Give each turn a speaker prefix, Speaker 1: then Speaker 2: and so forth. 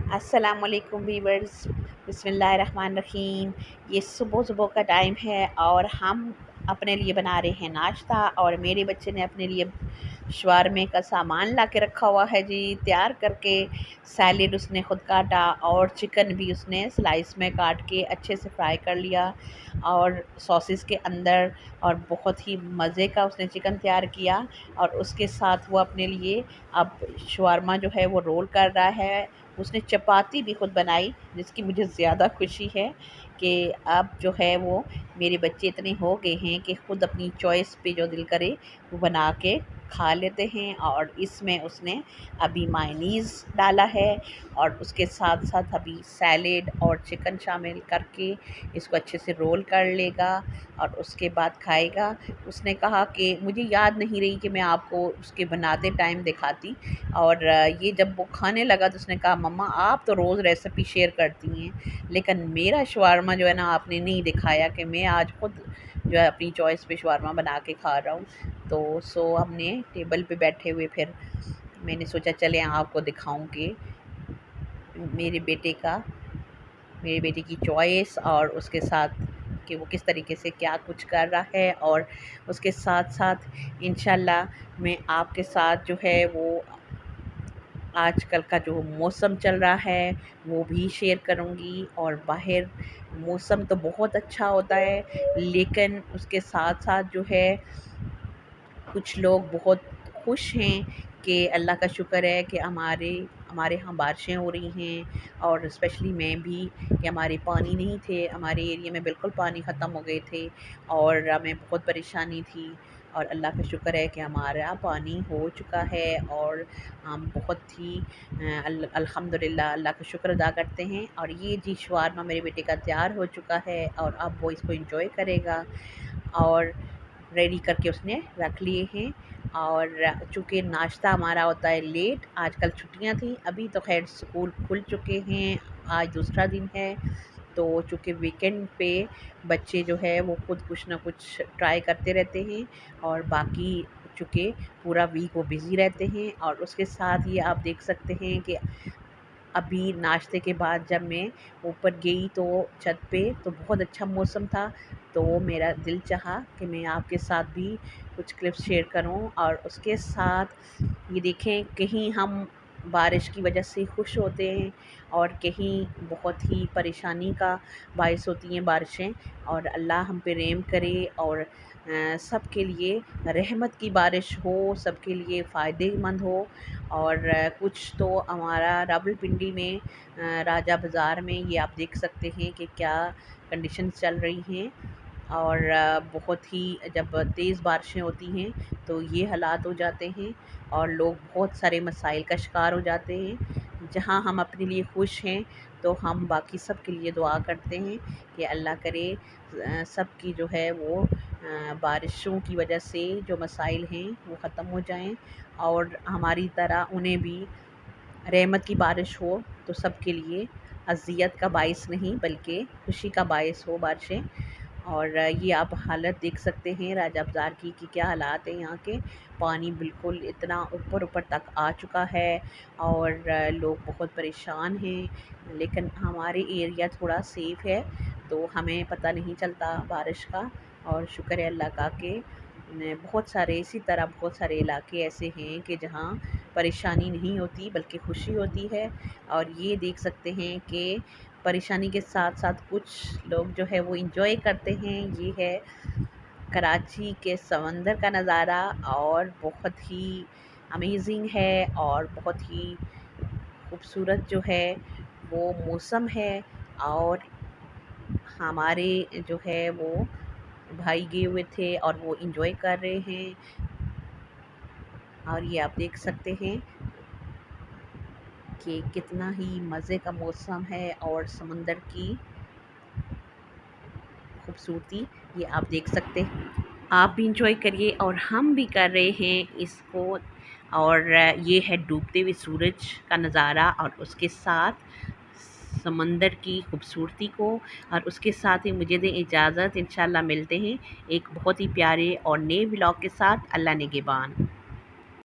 Speaker 1: अस्सलाम वालेकुम वीवर्स। बिस्मिल्लाहिर्रहमानिर्रहीम। ये सुबह सुबह का टाइम है और हम अपने लिए बना रहे हैं नाश्ता, और मेरे बच्चे ने अपने लिए शवारमे का सामान ला के रखा हुआ है जी, तैयार करके। सैलेड उसने ख़ुद काटा और चिकन भी उसने स्लाइस में काट के अच्छे से फ्राई कर लिया और सॉसेस के अंदर, और बहुत ही मज़े का उसने चिकन तैयार किया। और उसके साथ वो अपने लिए अब शवारमा जो है वो रोल कर रहा है। उसने चपाती भी ख़ुद बनाई, जिसकी मुझे ज़्यादा खुशी है कि अब जो है वो मेरे बच्चे इतने हो गए हैं कि ख़ुद अपनी चॉइस पे जो दिल करे वो बना के खा लेते हैं। और इसमें उसने अभी मायोनीज़ डाला है और उसके साथ साथ अभी सैलेड और चिकन शामिल करके इसको अच्छे से रोल कर लेगा और उसके बाद खाएगा। उसने कहा कि मुझे याद नहीं रही कि मैं आपको उसके बनाते टाइम दिखाती, और ये जब वो खाने लगा तो उसने कहा, मम्मा आप तो रोज़ रेसिपी शेयर करती हैं, लेकिन मेरा शवारमा जो है ना आपने नहीं दिखाया, कि मैं आज खुद जो है अपनी चॉइस पे शवारमा बना के खा रहा हूँ। तो हमने टेबल पे बैठे हुए फिर मैंने सोचा चले आपको दिखाऊं कि मेरे बेटे का मेरे बेटे की चॉइस, और उसके साथ कि वो किस तरीके से क्या कुछ कर रहा है। और उसके साथ साथ इंशाल्लाह मैं आपके साथ जो है वो आजकल का जो मौसम चल रहा है वो भी शेयर करूँगी। और बाहर मौसम तो बहुत अच्छा होता है, लेकिन उसके साथ साथ जो है कुछ लोग बहुत खुश हैं कि अल्लाह का शुक्र है कि हमारे यहाँ बारिशें हो रही हैं। और स्पेशली मैं भी, कि हमारे पानी नहीं थे, हमारे एरिया में बिल्कुल पानी ख़त्म हो गए थे और हमें बहुत परेशानी थी। और अल्लाह का शुक्र है कि हमारा पानी हो चुका है और हम बहुत ही अल्हम्दुलिल्लाह अल्लाह का शुक्र अदा करते हैं। और ये जी शवारमा मेरे बेटे का तैयार हो चुका है और अब वो इसको एंजॉय करेगा, और रेडी करके उसने रख लिए हैं। और चूँकि नाश्ता हमारा होता है लेट, आजकल छुट्टियां थी, अभी तो खैर स्कूल खुल चुके हैं, आज दूसरा दिन है। तो चूँकि वीकेंड पे बच्चे जो है वो खुद कुछ ना कुछ ट्राई करते रहते हैं, और बाकी चूँकि पूरा वीक वो बिज़ी रहते हैं। और उसके साथ ये आप देख सकते हैं कि अभी नाश्ते के बाद जब मैं ऊपर गई तो छत पे तो बहुत अच्छा मौसम था, तो मेरा दिल चाहा कि मैं आपके साथ भी कुछ क्लिप्स शेयर करूं। और उसके साथ ये देखें, कहीं हम बारिश की वजह से खुश होते हैं और कहीं बहुत ही परेशानी का बायस होती हैं बारिशें। और अल्लाह हम पे रहम करे और सबके लिए रहमत की बारिश हो, सबके लिए फ़ायदेमंद हो। और कुछ तो हमारा रावलपिंडी में राजा बाज़ार में ये आप देख सकते हैं कि क्या कंडीशंस चल रही हैं। और बहुत ही जब तेज़ बारिशें होती हैं तो ये हालात हो जाते हैं और लोग बहुत सारे मसाइल का शिकार हो जाते हैं। जहां हम अपने लिए खुश हैं तो हम बाकी सब के लिए दुआ करते हैं कि अल्लाह करे सब की जो है वो बारिशों की वजह से जो मसाइल हैं वो ख़त्म हो जाएं, और हमारी तरह उन्हें भी रहमत की बारिश हो, तो सब के लिए अज़ियत का बायस नहीं बल्कि खुशी का बायस हो बारिशें। और ये आप हालत देख सकते हैं राजा बाज़ार की कि क्या हालात हैं यहाँ के। पानी बिल्कुल इतना ऊपर ऊपर तक आ चुका है और लोग बहुत परेशान हैं, लेकिन हमारे एरिया थोड़ा सेफ़ है तो हमें पता नहीं चलता बारिश का। और शुक्र है अल्लाह का कि बहुत सारे इसी तरह बहुत सारे इलाके ऐसे हैं कि जहाँ परेशानी नहीं होती बल्कि खुशी होती है। और ये देख सकते हैं कि परेशानी के साथ साथ कुछ लोग जो है वो इंजॉय करते हैं। ये है कराची के समंदर का नज़ारा, और बहुत ही अमेजिंग है और बहुत ही खूबसूरत जो है वो मौसम है। और हमारे जो है वो भाई गए हुए थे और वो इंजॉय कर रहे हैं। और ये आप देख सकते हैं कि कितना ही मज़े का मौसम है और समंदर की खूबसूरती ये आप देख सकते हैं। आप भी इंजॉय करिए और हम भी कर रहे हैं इसको। और ये है डूबते हुए सूरज का नज़ारा और उसके साथ समंदर की खूबसूरती को। और उसके साथ ही मुझे दें इजाज़त, इंशाल्लाह मिलते हैं एक बहुत ही प्यारे और नए व्लॉग के साथ। अल्लाह निगहबान।